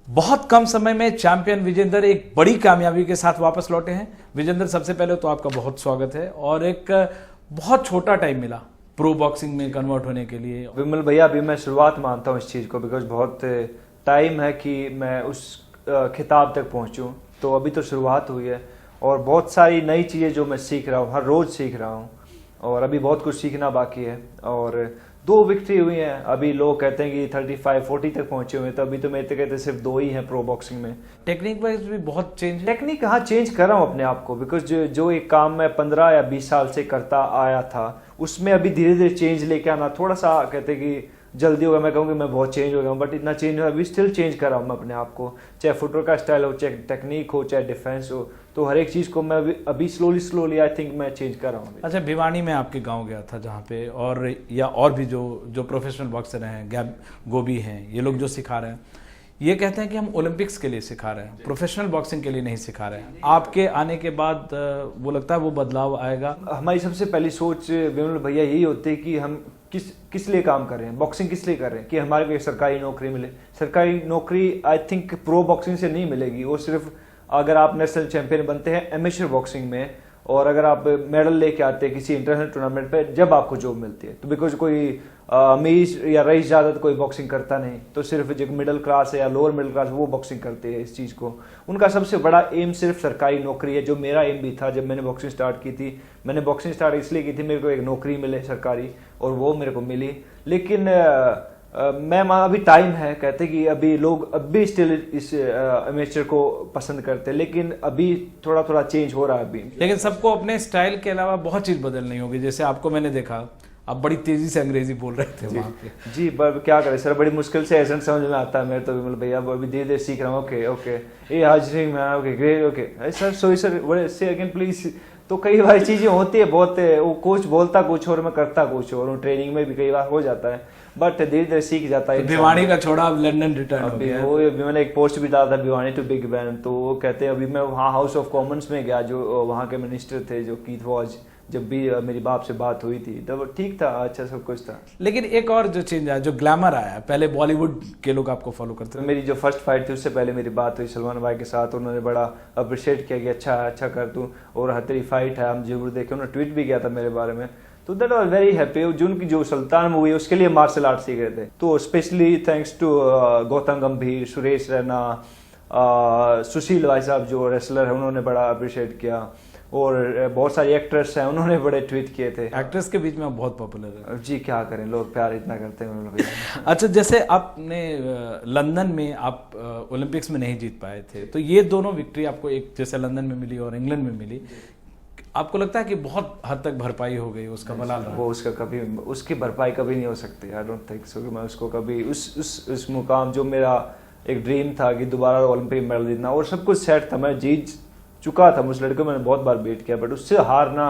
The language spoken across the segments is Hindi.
बहुत कम समय में चैंपियन विजेंदर एक बड़ी कामयाबी के साथ वापस लौटे हैं। विजेंदर, सबसे पहले तो आपका बहुत स्वागत है। और एक बहुत छोटा टाइम मिला प्रो बॉक्सिंग में कन्वर्ट होने के लिए। विमल भैया, अभी मैं शुरुआत मानता हूँ इस चीज़ को, बिकॉज बहुत टाइम है कि मैं उस खिताब तक पहुँचूँ। तो अभी तो शुरुआत हुई है और बहुत सारी नई चीज़ें जो मैं सीख रहा हूँ, हर रोज़ सीख रहा हूँ और अभी बहुत कुछ सीखना बाकी है। और 2 विक्ट्री हुई हैं। अभी लोग कहते हैं कि 35-40 तक पहुंचे हुए हैं, तो अभी तो मेरे कहते सिर्फ 2 ही हैं प्रो बॉक्सिंग में। टेक्निक वाइज भी बहुत चेंज है। टेक्निक हाँ चेंज कर रहा हूँ अपने आप को, बिकॉज जो एक काम मैं 15 या 20 साल से करता आया था, उसमें अभी धीरे धीरे चेंज लेके आना थोड़ा सा कहते कि जल्दी होगा। मैं कहूँगी मैं बहुत चेंज हो गया हूँ, बट इतना चेंज हो, अभी स्टिल चेंज कर रहा हूँ मैं अपने आप को। चाहे फुटवर्क का स्टाइल हो, चाहे टेक्निक हो, चाहे डिफेंस हो, तो हर एक चीज़ को मैं अभी स्लोली आई थिंक मैं चेंज कर रहा हूँ। अच्छा, भिवानी में आपके गांव गया था जहाँ पे और भी जो प्रोफेशनल बॉक्सर हैं, गोभी हैं, ये लोग जो सिखा रहे हैं, ये कहते हैं कि हम ओलंपिक्स के लिए सिखा रहे हैं, प्रोफेशनल बॉक्सिंग के लिए नहीं सिखा रहे हैं। आपके आने के बाद वो लगता है वो बदलाव आएगा। हमारी सबसे पहली सोच विमल भैया यही होती है कि हम किस लिए काम कर रहे हैं, बॉक्सिंग किस लिए कर रहे हैं, कि हमारे को एक सरकारी नौकरी मिले। सरकारी नौकरी आई थिंक प्रो बॉक्सिंग से नहीं मिलेगी। वो सिर्फ अगर आप नेशनल चैंपियन बनते हैं एमेच्योर बॉक्सिंग में, और अगर आप मेडल लेके आते हैं किसी इंटरनेशनल टूर्नामेंट पे, जब आपको जॉब मिलती है। तो बिकॉज कोई अमीर या रईस ज़्यादा तो कोई बॉक्सिंग करता नहीं, तो सिर्फ जो मिडिल क्लास है या लोअर मिडिल क्लास वो बॉक्सिंग करते हैं इस चीज़ को। उनका सबसे बड़ा एम सिर्फ सरकारी नौकरी है, जो मेरा एम भी था जब मैंने बॉक्सिंग स्टार्ट की थी। मैंने बॉक्सिंग स्टार्ट इसलिए की थी मेरे को एक नौकरी मिले सरकारी, और वो मेरे को मिली। लेकिन मैं अभी टाइम है, कहते कि अभी लोग अभी स्टिल इस एमेचर को पसंद करते हैं, लेकिन अभी थोड़ा थोड़ा चेंज हो रहा है अभी। लेकिन सबको अपने स्टाइल के अलावा बहुत चीज़ बदलनी होगी। जैसे आपको मैंने देखा, आप बड़ी तेजी से अंग्रेजी बोल रहे थे वहाँ पे। जी पर क्या करें सर, बड़ी मुश्किल से एसेंट समझ में आता है मेरे तो विमल भैया। अभी धीरे धीरे सीख रहा हूँ। ओके ये हाजिरी में okay great okay sir sorry sir से अगेन प्लीज। तो कई बार चीज़ें होती है, बहुत वो कोच बोलता कुछ और मैं करता कुछ और, ट्रेनिंग में भी कई बार हो जाता है, बट धीरे धीरे सीख जाता है। भिवानी का छोड़ा अब लंदन रिटर्न हो गया। वो मैंने एक पोस्ट भी डाला था, भिवानी टू बिग बैन। तो वो कहते हैं अभी मैं वहाँ हाउस ऑफ कॉमन्स में गया, जो वहाँ के मिनिस्टर थे जो कीथ वॉज, जब भी मेरी बाप से बात हुई थी तब ठीक था, अच्छा सब कुछ था। लेकिन एक और जो चेंज आया, जो ग्लैमर आया, पहले बॉलीवुड के लोग आपको फॉलो करते थे। मेरी जो फर्स्ट फाइट थी उससे पहले मेरी बात हुई सलमान भाई के साथ, उन्होंने बड़ा अप्रिशिएट किया कि अच्छा कर तू, और तेरी फाइट है हम जरूर देखें। उन्होंने ट्वीट भी किया था मेरे बारे में, तो दैट वाज वेरी हैप्पी। जिनकी जो सुल्तान मूवी है उसके लिए मार्शल आर्ट सीख रहे थे, तो स्पेशली थैंक्स टू गौतम गंभीर, सुरेश रैना, सुशील भाई साहब जो रेसलर है, उन्होंने बड़ा अप्रिशिएट किया। और बहुत सारी एक्ट्रेस हैं, उन्होंने बड़े ट्वीट किए थे। एक्ट्रेस के बीच में आप बहुत पॉपुलर है। जी क्या करें, लोग प्यार इतना करते हैं। अच्छा, जैसे आपने लंदन में आप ओलंपिक्स में नहीं जीत पाए थे, तो ये दोनों विक्ट्री आपको एक जैसे लंदन में मिली और इंग्लैंड में मिली, आपको लगता है कि बहुत हद तक भरपाई हो गई उसका मलाल रहा? वो उसकी भरपाई कभी नहीं हो सकती। आई डोंट थिंक सो कि मैं उसको कभी उस मुकाम जो मेरा एक ड्रीम था कि दोबारा ओलंपिक मेडल जीतना, और सब कुछ सेट था, मैं जीत चुका था। उस लड़के को मैंने बहुत बार बीट किया, बट उससे हारना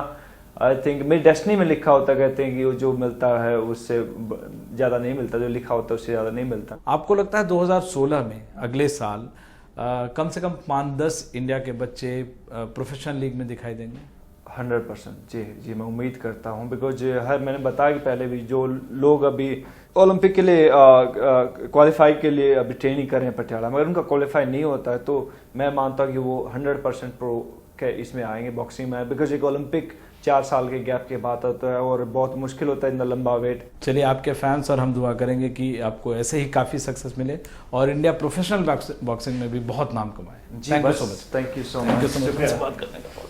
आई थिंक मेरी डेस्टिनी में लिखा होता। कहते हैं कि वो जो मिलता है उससे ज़्यादा नहीं मिलता, जो लिखा होता है उससे ज़्यादा नहीं मिलता। आपको लगता है 2016 में, अगले साल, कम से कम 5-10 इंडिया के बच्चे प्रोफेशनल लीग में दिखाई देंगे? 100% जी मैं उम्मीद करता हूँ, बिकॉज मैंने बताया कि पहले भी जो लोग अभी ओलंपिक के लिए क्वालिफाई के लिए अभी ट्रेनिंग कर रहे हैं पटियाला, मगर उनका क्वालिफाई नहीं होता है, तो मैं मानता हूँ कि वो 100% प्रो के इसमें आएंगे बॉक्सिंग में, बिकॉज एक ओलंपिक 4 साल के गैप के बाद होता है और बहुत मुश्किल होता है इतना लंबा वेट। चलिए, आपके फैंस और हम दुआ करेंगे कि आपको ऐसे ही काफ़ी सक्सेस मिले और इंडिया प्रोफेशनल बॉक्सिंग में भी बहुत नाम कमाए। Thank you so much. बात करने का।